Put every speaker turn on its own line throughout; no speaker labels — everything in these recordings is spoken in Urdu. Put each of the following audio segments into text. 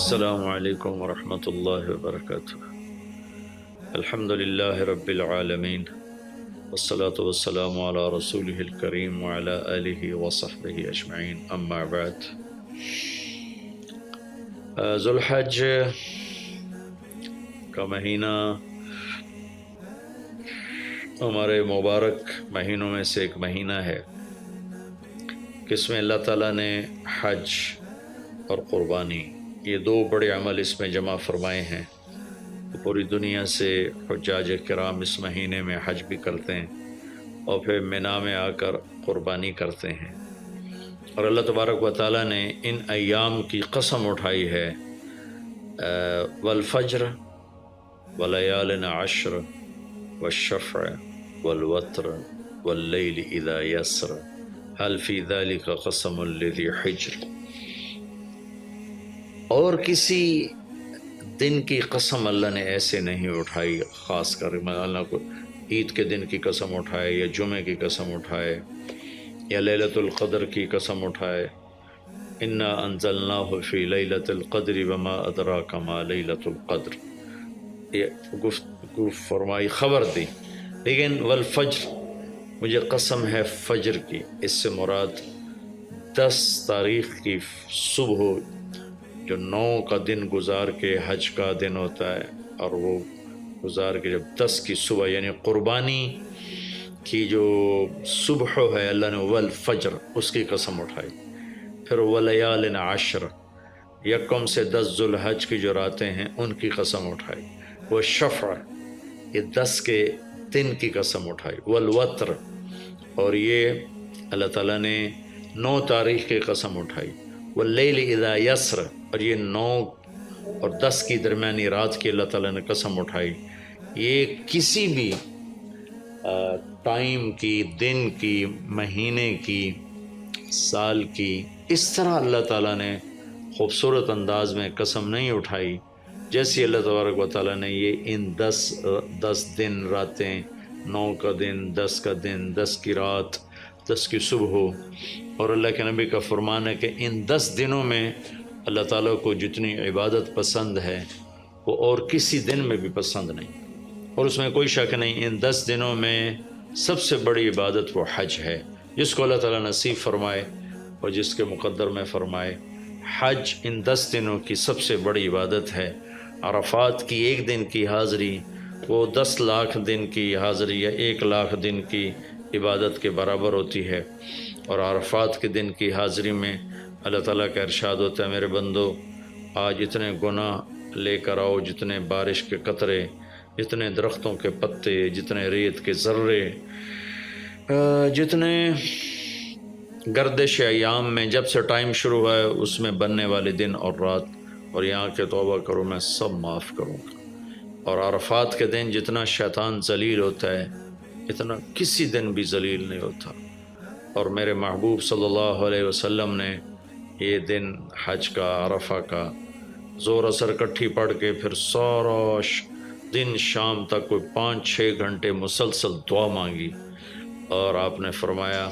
السلام علیکم ورحمۃ اللہ وبرکاتہ۔ الحمد للہ رب العالمین، والصلاة والسلام علی رسولہ الکریم وعلی آلہ وصحبہ اجمعین، اما بعد۔ ذو الحج کا مہینہ ہمارے مبارک مہینوں میں سے ایک مہینہ ہے کہ اس میں اللہ تعالیٰ نے حج اور قربانی، یہ دو بڑے عمل اس میں جمع فرمائے ہیں۔ پوری دنیا سے حجاج کرام اس مہینے میں حج بھی کرتے ہیں اور پھر مینا میں آ کر قربانی کرتے ہیں، اور اللہ تبارک و تعالیٰ نے ان ایام کی قسم اٹھائی ہے، والفجر ولیال عشر والشفع والوتر واللیل اذا یسر هل فی ذلک قسم لذی حجر۔ اور کسی دن کی قسم اللہ نے ایسے نہیں اٹھائی، خاص کر اللہ کو عید کے دن کی قسم اٹھائے، یا جمعے کی قسم اٹھائے، یا لیلۃ القدر کی قسم اٹھائے، انا انزلناہ فی لیلۃ القدر وما ادراک ما لیلۃ القدر، یہ گفتگو فرمائی، خبر دی۔ لیکن والفجر، مجھے قسم ہے فجر کی، اس سے مراد 10 تاریخ کی صبح، جو 9 کا دن گزار کے حج کا دن ہوتا ہے، اور وہ گزار کے جب 10 کی صبح یعنی قربانی کی جو صبح ہے، اللہ نے والفجر اس کی قسم اٹھائی۔ پھر ولیال عشر، یکم سے 10 ذو الحج کی جو راتیں ہیں ان کی قسم اٹھائی۔ والشفع، یہ 10 کے دن کی قسم اٹھائی۔ والوتر، اور یہ اللہ تعالیٰ نے 9 تاریخ کی قسم اٹھائی۔ واللیل اذا یسر، اور یہ 9 اور 10 کی درمیانی رات کی اللہ تعالیٰ نے قسم اٹھائی۔ یہ کسی بھی ٹائم کی، دن کی، مہینے کی، سال کی، اس طرح اللہ تعالیٰ نے خوبصورت انداز میں قسم نہیں اٹھائی جیسی اللہ تبارک و تعالیٰ نے یہ ان 10 دن راتیں، 9 کا دن، 10 کا دن، 10 کی رات، 10 کی صبح، اور اللہ کے نبی کا فرمان ہے کہ ان 10 دنوں میں اللہ تعالیٰ کو جتنی عبادت پسند ہے وہ اور کسی دن میں بھی پسند نہیں، اور اس میں کوئی شک نہیں، ان 10 دنوں میں سب سے بڑی عبادت وہ حج ہے، جس کو اللہ تعالیٰ نصیب فرمائے اور جس کے مقدر میں فرمائے۔ حج ان 10 دنوں کی سب سے بڑی عبادت ہے۔ عرفات کی ایک دن کی حاضری وہ 10 لاکھ دن کی حاضری یا 1 لاکھ دن کی عبادت کے برابر ہوتی ہے، اور عرفات کے دن کی حاضری میں اللہ تعالیٰ کا ارشاد ہوتا ہے، میرے بندو آج اتنے گناہ لے کر آؤ، جتنے بارش کے قطرے، جتنے درختوں کے پتے، جتنے ریت کے ذرے، جتنے گردش ایام میں جب سے ٹائم شروع ہوا ہے اس میں بننے والے دن اور رات، اور یہاں کے توبہ کرو، میں سب معاف کروں گا۔ اور عرفات کے دن جتنا شیطان ذلیل ہوتا ہے اتنا کسی دن بھی ذلیل نہیں ہوتا، اور میرے محبوب صلی اللہ علیہ وسلم نے یہ دن حج کا، عرفہ کا، زور اثر کٹھی پڑھ کے پھر سارا دن شام تک کوئی 5-6 گھنٹے مسلسل دعا مانگی، اور آپ نے فرمایا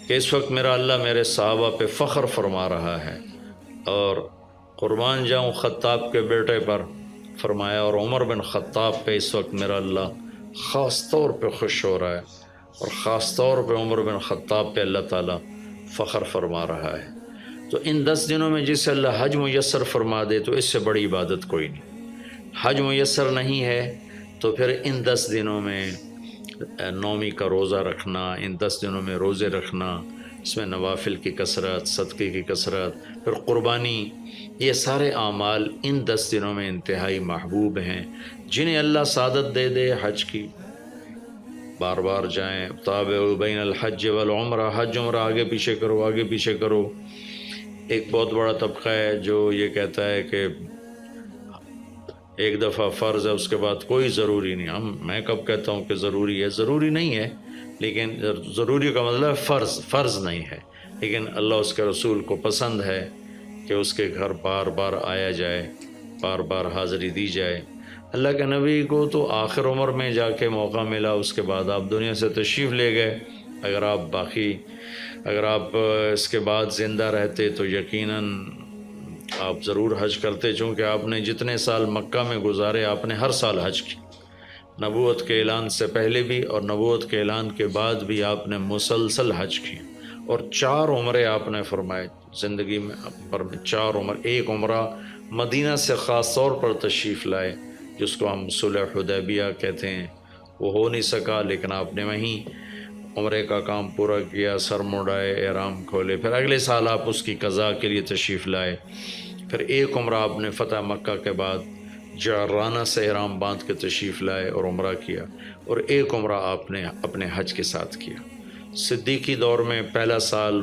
کہ اس وقت میرا اللہ میرے صحابہ پہ فخر فرما رہا ہے، اور قربان جاؤں خطاب کے بیٹے پر، فرمایا، اور عمر بن خطاب پہ اس وقت میرا اللہ خاص طور پہ خوش ہو رہا ہے، اور خاص طور پہ عمر بن خطاب پہ اللہ تعالیٰ فخر فرما رہا ہے۔ تو ان 10 دنوں میں جسے اللہ حج میسر فرما دے تو اس سے بڑی عبادت کوئی نہیں۔ حج میسر نہیں ہے تو پھر ان 10 دنوں میں نومی کا روزہ رکھنا، ان 10 دنوں میں روزے رکھنا، اس میں نوافل کی کثرت، صدقے کی کثرت، پھر قربانی، یہ سارے اعمال ان 10 دنوں میں انتہائی محبوب ہیں۔ جنہیں اللہ سعادت دے دے حج کی، بار بار جائیں، تابعوا بین الحج والعمرہ، حج عمرہ آگے پیچھے کرو، آگے پیچھے کرو۔ ایک بہت بڑا طبقہ ہے جو یہ کہتا ہے کہ ایک دفعہ فرض ہے اس کے بعد کوئی ضروری نہیں۔ میں کب کہتا ہوں کہ ضروری ہے؟ ضروری نہیں ہے، لیکن ضروری کا مطلب فرض نہیں ہے، لیکن اللہ اس کے رسول کو پسند ہے کہ اس کے گھر بار بار آیا جائے، بار بار حاضری دی جائے۔ اللہ کے نبی کو تو آخر عمر میں جا کے موقع ملا، اس کے بعد آپ دنیا سے تشریف لے گئے۔ اگر آپ اس کے بعد زندہ رہتے تو یقیناً آپ ضرور حج کرتے، چونکہ آپ نے جتنے سال مکہ میں گزارے آپ نے ہر سال حج کی، نبوت کے اعلان سے پہلے بھی اور نبوت کے اعلان کے بعد بھی آپ نے مسلسل حج کی، اور 4 عمرے آپ نے فرمائے زندگی میں پر 4 عمر، ایک عمرہ مدینہ سے خاص طور پر تشریف لائے جس کو ہم صلح حدیبیہ کہتے ہیں، وہ ہو نہیں سکا لیکن آپ نے وہیں عمرے کا کام پورا کیا، سر مڑائے، احرام کھولے، پھر اگلے سال آپ اس کی قضاء کے لیے تشریف لائے، پھر ایک عمرہ آپ نے فتح مکہ کے بعد جعرانہ سے احرام باندھ کے تشریف لائے اور عمرہ کیا، اور ایک عمرہ آپ نے اپنے حج کے ساتھ کیا۔ صدیقی دور میں پہلا سال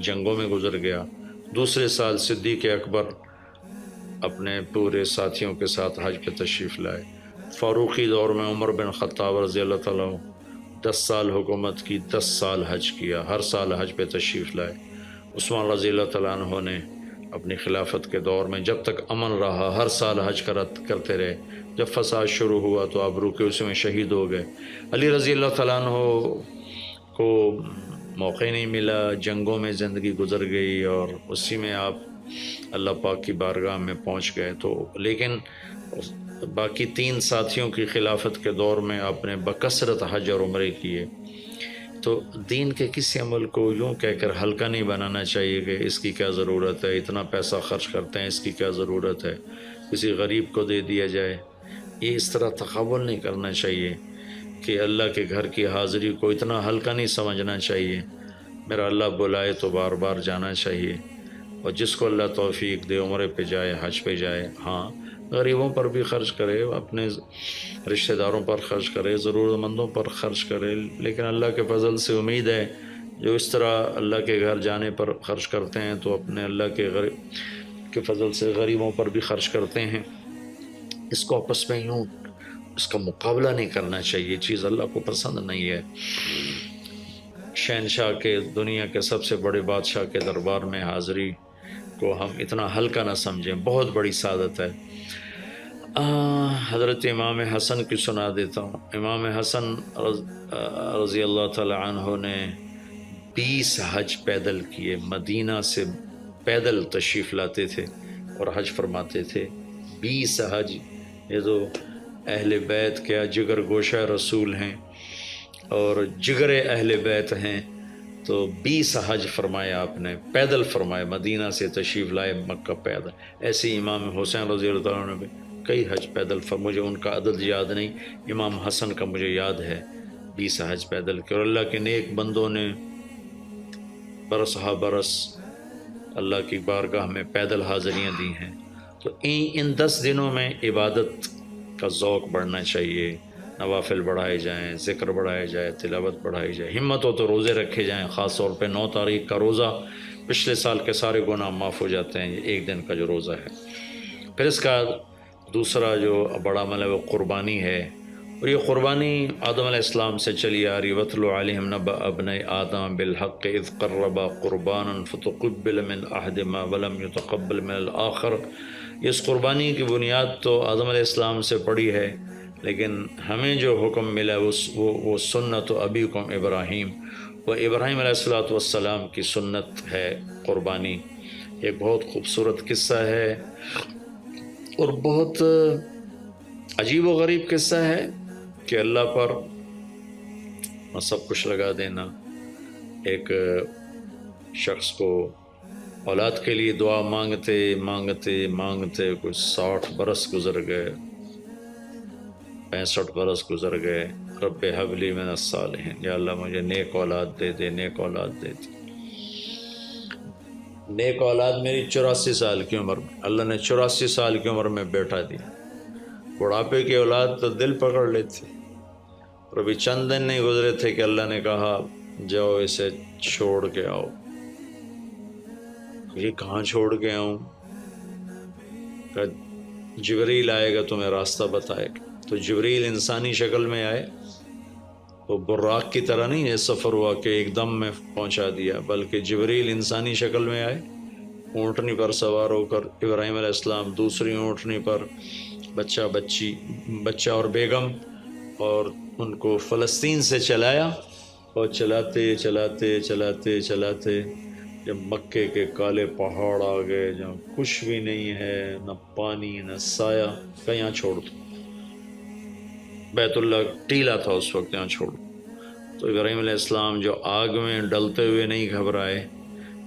جنگوں میں گزر گیا، دوسرے سال صدیق اکبر اپنے پورے ساتھیوں کے ساتھ حج پہ تشریف لائے، فاروقی دور میں عمر بن خطاب رضی اللہ تعالیٰ 10 سال حکومت کی، 10 سال حج کیا، ہر سال حج پہ تشریف لائے۔ عثمان رضی اللہ تعالیٰ عنہ نے اپنی خلافت کے دور میں جب تک امن رہا ہر سال حج کرتے رہے، جب فساد شروع ہوا تو آپ رکے، اس میں شہید ہو گئے۔ علی رضی اللہ تعالیٰ عنہ کو موقع نہیں ملا، جنگوں میں زندگی گزر گئی اور اسی میں آپ اللہ پاک کی بارگاہ میں پہنچ گئے، تو لیکن باقی 3 ساتھیوں کی خلافت کے دور میں آپ نے بکثرت حج اور عمرے کیے۔ تو دین کے کسی عمل کو یوں کہہ کر ہلکا نہیں بنانا چاہیے کہ اس کی کیا ضرورت ہے، اتنا پیسہ خرچ کرتے ہیں، اس کی کیا ضرورت ہے، کسی غریب کو دے دیا جائے، یہ اس طرح تقابل نہیں کرنا چاہیے کہ اللہ کے گھر کی حاضری کو اتنا ہلکا نہیں سمجھنا چاہیے۔ میرا اللہ بلائے تو بار بار جانا چاہیے، اور جس کو اللہ توفیق دے عمرے پہ جائے، حج پہ جائے، ہاں غریبوں پر بھی خرچ کرے، اپنے رشتہ داروں پر خرچ کرے، ضرورت مندوں پر خرچ کرے، لیکن اللہ کے فضل سے امید ہے جو اس طرح اللہ کے گھر جانے پر خرچ کرتے ہیں تو اپنے اللہ کے فضل سے غریبوں پر بھی خرچ کرتے ہیں۔ اس کو آپس میں یوں اس کا مقابلہ نہیں کرنا چاہیے، چیز اللہ کو پسند نہیں ہے۔ شہنشاہ کے، دنیا کے سب سے بڑے بادشاہ کے دربار میں حاضری کو ہم اتنا ہلکا نہ سمجھیں، بہت بڑی سعادت ہے۔ حضرت امام حسن کی سنا دیتا ہوں۔ امام حسن رضی اللہ تعالی عنہ نے 20 حج پیدل کیے، مدینہ سے پیدل تشریف لاتے تھے اور حج فرماتے تھے۔ 20 حج، یہ تو اہل بیت کیا جگر گوشہ رسول ہیں اور جگر اہل بیت ہیں، تو 20 حج فرمایا آپ نے، پیدل فرمایا، مدینہ سے تشریف لائے مکہ پیدل۔ ایسے امام حسین رضی اللہ عنہ نے بھی کئی حج پیدل مجھے ان کا عدد یاد نہیں، امام حسن کا مجھے یاد ہے 20 حج پیدل کے، اور اللہ کے نیک بندوں نے برس ہا برس اللہ کی بارگاہ میں پیدل حاضریاں دی ہیں۔ تو ان 10 دنوں میں عبادت کا ذوق بڑھنا چاہیے، نوافل بڑھائے جائیں، ذکر بڑھائے جائے، تلاوت بڑھائی جائے، ہمت ہو تو روزے رکھے جائیں، خاص طور پہ 9 تاریخ کا روزہ پچھلے سال کے سارے گناہ معاف ہو جاتے ہیں، ایک دن کا جو روزہ ہے۔ پھر اس کا دوسرا جو بڑا عمل ہے وہ قربانی ہے، اور یہ قربانی آدم علیہ السلام سے چلی آ رہی۔ وَاتْلُ عَلَيْهِمْ نَبَأَ ابْنَيْ آدَمَ بِالْحَقِّ إِذْ قَرَّبَا قُرْبَانًا فَتُقُبِّلَ مِنْ أَحَدِهِمَا وَلَمْ يُتَقَبَّلْ مِنَ الْآخَرِ۔ اس قربانی کی بنیاد تو آدم علیہ السلام سے پڑی ہے، لیکن ہمیں جو حکم ملا وہ سنت ابیکم ابراہیم، وہ ابراہیم علیہ السلام کی سنت ہے قربانی۔ ایک بہت خوبصورت قصہ ہے اور بہت عجیب و غریب قصہ ہے کہ اللہ پر سب کچھ لگا دینا۔ ایک شخص کو اولاد کے لیے دعا مانگتے مانگتے مانگتے کچھ 60 برس گزر گئے، 65 برس گزر گئے۔ رب ہب لی من الصالحین، یا اللہ مجھے نیک اولاد دے دے، نیک اولاد دے دے۔ نیک اولاد میری 84 سال کی عمر میں، اللہ نے 84 سال کی عمر میں بیٹا دیا۔ بڑھاپے کی اولاد تو دل پکڑ لیتی، اور ابھی چند دن نہیں گزرے تھے کہ اللہ نے کہا جاؤ اسے چھوڑ کے آؤ۔ یہ کہاں چھوڑ کے آؤں؟ کہ جبریل آئے گا تمہیں راستہ بتائے گا۔ تو جبریل انسانی شکل میں آئے، وہ براق کی طرح نہیں ہے سفر ہوا کہ ایک دم میں پہنچا دیا، بلکہ جبریل انسانی شکل میں آئے، اونٹنی پر سوار ہو کر، ابراہیم علیہ السلام دوسری اونٹنی پر، بچہ اور بیگم، اور ان کو فلسطین سے چلایا، اور چلاتے چلاتے چلاتے چلاتے جب مکے کے کالے پہاڑ آ گئے جہاں کچھ بھی نہیں ہے، نہ پانی نہ سایہ، کہ یہاں چھوڑ دو، بیت اللہ ٹیلا تھا اس وقت، یہاں چھوڑ دو۔ تو ابراہیم علیہ السلام جو آگ میں ڈلتے ہوئے نہیں گھبرائے،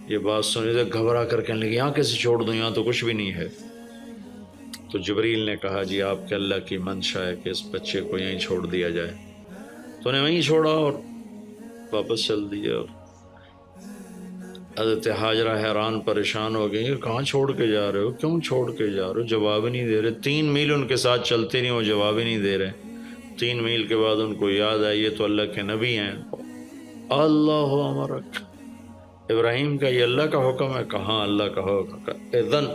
یہ بات سنی تو گھبرا کر کہنے لگے یہاں کیسے چھوڑ دوں، یہاں تو کچھ بھی نہیں ہے۔ تو جبریل نے کہا جی آپ کے اللہ کی منشا ہے کہ اس بچے کو یہیں چھوڑ دیا جائے، تو انہیں وہیں چھوڑا اور واپس چل دیا۔ اور حضرت ہاجرہ حیران پریشان ہو گئی کہ کہاں چھوڑ کے جا رہے ہو، کیوں چھوڑ کے جا رہے ہو، جواب ہی نہیں دے رہے۔ 3 میل ان کے ساتھ چلتے نہیں، وہ جواب ہی نہیں دے رہے۔ 3 میل کے بعد ان کو یاد آئی یہ تو اللہ کے نبی ہیں۔ اللہ امرک، ابراہیم کا یہ اللہ کا حکم ہے؟ کہاں اللہ کا حکم ہے؟ اذن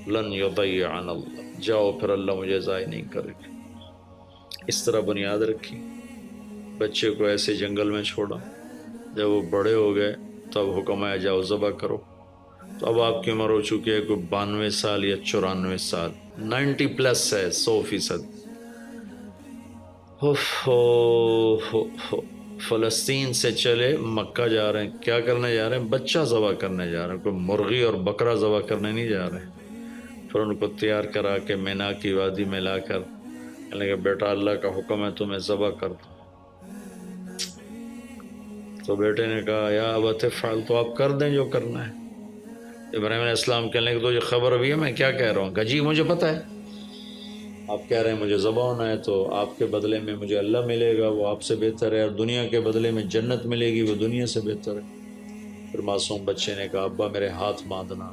لن یضیعنا اللہ، جاؤ پھر اللہ مجھے ضائع نہیں کرے گا۔ اس طرح بنیاد رکھی، بچے کو ایسے جنگل میں چھوڑا۔ جب وہ بڑے ہو گئے تب حکم آیا جاؤ ذبح کرو۔ تو اب آپ کی عمر ہو چکی ہے کوئی 92 سال یا 94 سال، 90 پلس ہے، 100%۔ فلسطین سے چلے مکہ جا رہے ہیں، کیا کرنے جا رہے ہیں؟ بچہ ذبح کرنے جا رہے ہیں، کوئی مرغی اور بکرا ذبح کرنے نہیں جا رہے ہیں۔ پھر ان کو تیار کرا کے مینا کی وادی میں لا کر کہنے لگے بیٹا اللہ کا حکم ہے تمہیں ذبح کر دو۔ تو بیٹے نے کہا یا ابت افعل، تو آپ کر دیں جو کرنا ہے۔ ابراہیم علیہ السلام کہنے لگے تو یہ خبر بھی ہے میں کیا کہہ رہا ہوں؟ کہ جی مجھے پتہ ہے، آپ کہہ رہے ہیں مجھے ذبح ہونا ہے تو آپ کے بدلے میں مجھے اللہ ملے گا، وہ آپ سے بہتر ہے، اور دنیا کے بدلے میں جنت ملے گی، وہ دنیا سے بہتر ہے۔ پھر معصوم بچے نے کہا ابا میرے ہاتھ باندھنا،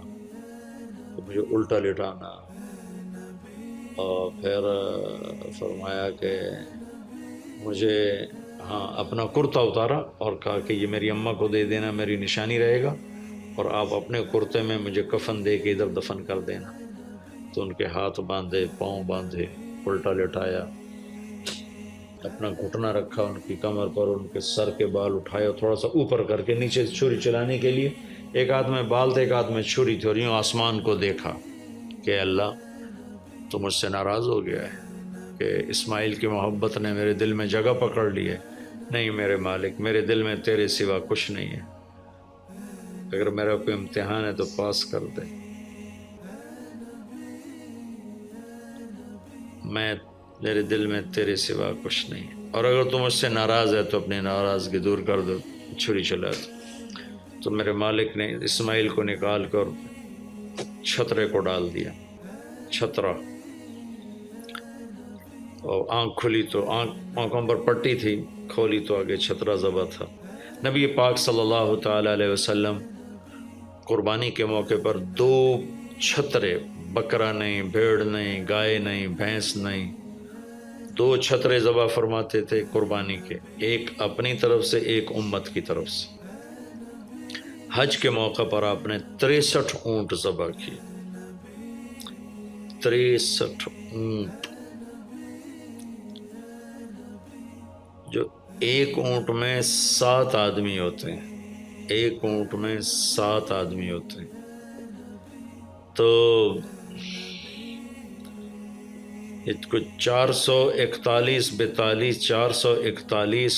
تو مجھے الٹا لٹانا، اور پھر فرمایا کہ مجھے اپنا کرتا اتارا اور کہا کہ یہ میری اماں کو دے دینا، میری نشانی رہے گا، اور آپ اپنے کرتے میں مجھے کفن دے کے ادھر دفن کر دینا۔ تو ان کے ہاتھ باندھے، پاؤں باندھے، الٹا لٹایا، اپنا گھٹنا رکھا ان کی کمر پر، ان کے سر کے بال اٹھایا تھوڑا سا اوپر کر کے نیچے چھری چلانے کے لیے، ایک ہاتھ میں بال تھے ایک ہاتھ میں چھری تھی، اور یوں آسمان کو دیکھا کہ اللہ تو مجھ سے ناراض ہو گیا ہے کہ اسماعیل کی محبت نے میرے دل میں جگہ پکڑ لی ہے۔ نہیں میرے مالک، میرے دل میں تیرے سوا کچھ نہیں ہے، اگر میرا کوئی امتحان ہے تو پاس کر دے، میرے دل میں تیرے سوا کچھ نہیں ہے، اور اگر تم مجھ سے ناراض ہے تو اپنی ناراضگی دور کر دو، چھری چلا دو۔ تو میرے مالک نے اسماعیل کو نکال کر چھترے کو ڈال دیا، چھترا، اور آنکھ کھلی تو آنکھوں پر پٹی تھی، کھولی تو آگے چھترا ذبح تھا۔ نبی پاک صلی اللہ تعالیٰ علیہ وسلم قربانی کے موقع پر 2 چھترے، بکرا نہیں، بھیڑ نہیں، گائے نہیں، بھینس نہیں، 2 چھترے ذبح فرماتے تھے قربانی کے، ایک اپنی طرف سے ایک امت کی طرف سے۔ حج کے موقع پر آپ نے 63 اونٹ ذبح کیے، 63 اونٹ، جو ایک اونٹ میں 7 آدمی ہوتے ہیں، ایک اونٹ میں 7 آدمی ہوتے ہیں۔ تو کچھ 441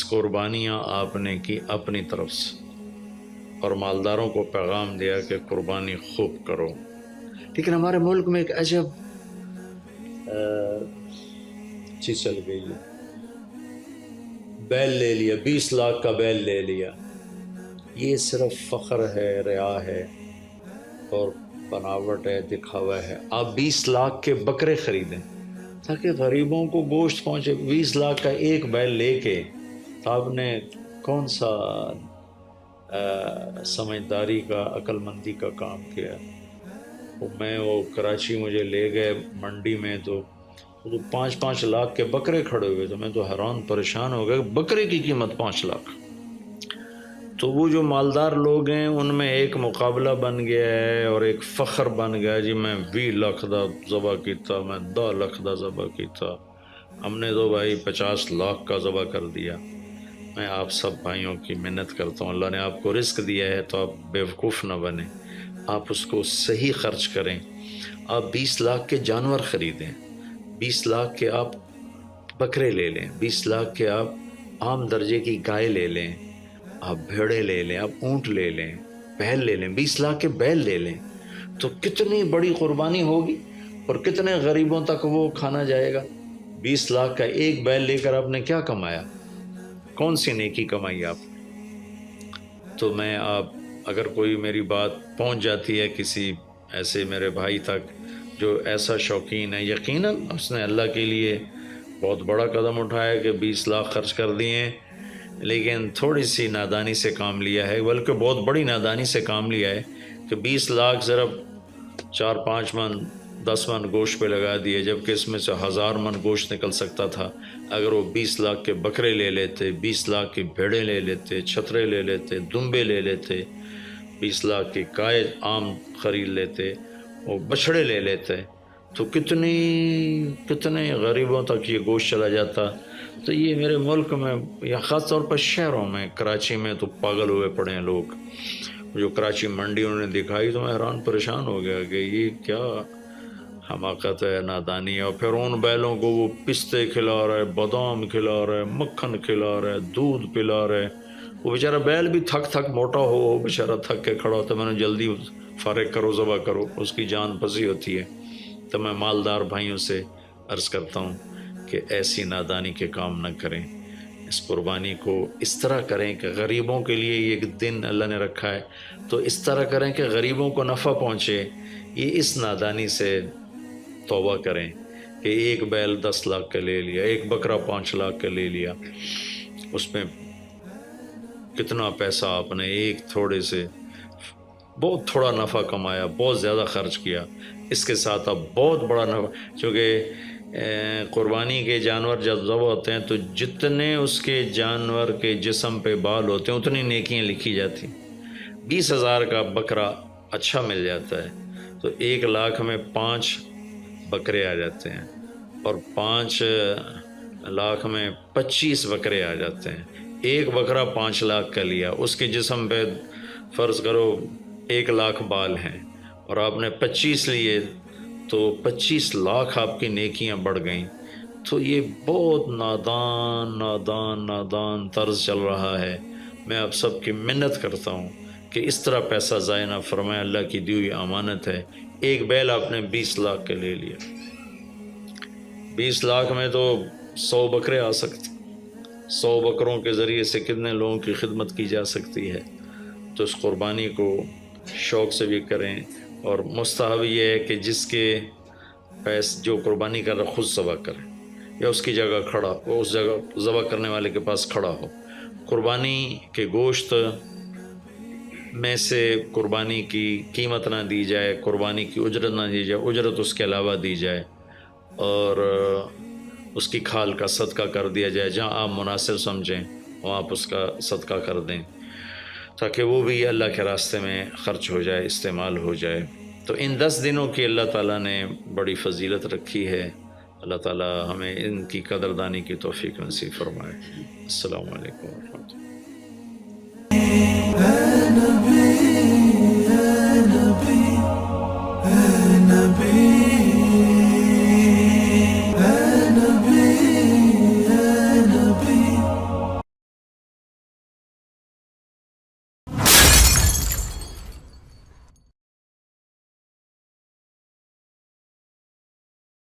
قربانیاں آپ نے کی اپنی طرف سے، اور مالداروں کو پیغام دیا کہ قربانی خوب کرو۔ لیکن ہمارے ملک میں ایک عجب چیز چل گئی ہے، بیل لے لیا، 20 لاکھ کا بیل لے لیا۔ یہ صرف فخر ہے، ریا ہے، اور بناوٹ ہے، دکھاوا ہے۔ آپ 20 لاکھ کے بکرے خریدیں تاکہ غریبوں کو گوشت پہنچے۔ 20 لاکھ کا ایک بیل لے کے آپ نے کون سا سمجھداری کا، عقل مندی کا کام کیا؟ وہ کراچی مجھے لے گئے منڈی میں، تو 5 لاکھ کے بکرے کھڑے ہوئے، تو میں تو حیران پریشان ہو گیا، بکرے کی قیمت 5 لاکھ۔ تو وہ جو مالدار لوگ ہیں ان میں ایک مقابلہ بن گیا ہے اور ایک فخر بن گیا، جی میں 20 لاکھ دا ذبح کیتا، میں 10 لاکھ دا ذبح کیتا، ہم نے تو بھائی 50 لاکھ کا ذبح کر دیا۔ میں آپ سب بھائیوں کی منت کرتا ہوں، اللہ نے آپ کو رزق دیا ہے تو آپ بیوقوف نہ بنیں، آپ اس کو صحیح خرچ کریں۔ آپ 20 لاکھ کے جانور خریدیں، 20 لاکھ کے آپ بکرے لے لیں، 20 لاکھ کے آپ عام درجے کی گائے لے لیں، آپ بھیڑے لے لیں، آپ اونٹ لے لیں، بیل لے لیں، 20 لاکھ کے بیل لے لیں تو کتنی بڑی قربانی ہوگی اور کتنے غریبوں تک وہ کھانا جائے گا۔ 20 لاکھ کا ایک بیل لے کر آپ نے کیا کمایا؟ کون سی نیکی کمائی آپ؟ تو میں اگر کوئی میری بات پہنچ جاتی ہے کسی ایسے میرے بھائی تک جو ایسا شوقین ہے، یقیناً اس نے اللہ کے لیے بہت بڑا قدم اٹھایا کہ 20 لاکھ خرچ کر دیے ہیں، لیکن تھوڑی سی نادانی سے کام لیا ہے، بلکہ بہت بڑی نادانی سے کام لیا ہے کہ 20 لاکھ صرف 4-5 من 10 من گوشت پہ لگا دیے، جبکہ اس میں سے 1000 من گوشت نکل سکتا تھا اگر وہ 20 لاکھ کے بکرے لے لیتے، 20 لاکھ کی بھیڑیں لے لیتے، چھترے لے لیتے، دمبے لے لیتے، 20 لاکھ کی گائے عام خرید لیتے، وہ بچھڑے لے لیتے، تو کتنے غریبوں تک یہ گوشت چلا جاتا۔ تو یہ میرے ملک میں یا خاص طور پر شہروں میں، کراچی میں تو پاگل ہوئے پڑے ہیں لوگ۔ جو کراچی منڈی انہوں نے دکھائی تو میں حیران پریشان ہو گیا کہ یہ کیا حماقت ہے، نادانی ہے۔ اور پھر ان بیلوں کو وہ پستے کھلا رہا ہے، بادام کھلا رہا ہے، مکھن کھلا رہا ہے، دودھ پلا رہا ہے۔ وہ بیچارہ بیل بھی تھک موٹا ہو، بیچارہ تھک کے کھڑا ہوتا ہے، میں نے جلدی فارغ کرو، ذبح کرو، اس کی جان پھنسی ہوتی ہے۔ تو میں مالدار بھائیوں سے عرض کرتا ہوں کہ ایسی نادانی کے کام نہ کریں، اس قربانی کو اس طرح کریں کہ غریبوں کے لیے ایک دن اللہ نے رکھا ہے تو اس طرح کریں کہ غریبوں کو نفع پہنچے۔ یہ اس نادانی سے توبہ کریں کہ ایک بیل 10 لاکھ کا لے لیا، ایک بکرا 5 لاکھ کا لے لیا، اس میں کتنا پیسہ آپ نے ایک تھوڑے سے بہت تھوڑا نفع کمایا، بہت زیادہ خرچ کیا، اس کے ساتھ اب بہت بڑا نفع، چونکہ قربانی کے جانور جب ذبح ہوتے ہیں تو جتنے اس کے جانور کے جسم پہ بال ہوتے ہیں اتنی نیکیاں لکھی جاتی ہیں۔ 20,000 کا بکرا اچھا مل جاتا ہے تو 1 لاکھ میں 5 بکرے آ جاتے ہیں، اور 5 لاکھ میں 25 بکرے آ جاتے ہیں۔ ایک بکرا 5 لاکھ کا لیا، اس کے جسم پہ فرض کرو 1 لاکھ بال ہیں اور آپ نے 25 لیے تو 25 لاکھ آپ کی نیکیاں بڑھ گئیں۔ تو یہ بہت نادان طرز چل رہا ہے۔ میں آپ سب کی منت کرتا ہوں کہ اس طرح پیسہ ضائع نہ فرمائیں، اللہ کی دی ہوئی امانت ہے۔ ایک بیل آپ نے 20 لاکھ کا لے لیا، 20 لاکھ میں تو 100 بکرے آ سکتے، 100 بکروں کے ذریعے سے کتنے لوگوں کی خدمت کی جا سکتی ہے۔ تو اس قربانی کو شوق سے بھی کریں، اور مستحب یہ ہے کہ جس کے جو قربانی کر رہا خود ذبح کرے یا اس کی جگہ کھڑا، وہ اس جگہ ذبح کرنے والے کے پاس کھڑا ہو۔ قربانی کے گوشت میں سے قربانی کی قیمت نہ دی جائے، قربانی کی اجرت نہ دی جائے، اجرت اس کے علاوہ دی جائے، اور اس کی کھال کا صدقہ کر دیا جائے۔ جہاں آپ مناسب سمجھیں وہاں آپ اس کا صدقہ کر دیں تاکہ وہ بھی اللہ کے راستے میں خرچ ہو جائے، استعمال ہو جائے۔ تو ان 10 دنوں کی اللہ تعالیٰ نے بڑی فضیلت رکھی ہے۔ اللہ تعالیٰ ہمیں ان کی قدردانی کی توفیق نصیب فرمائے۔ السلام علیکم ورحمۃ اللہ۔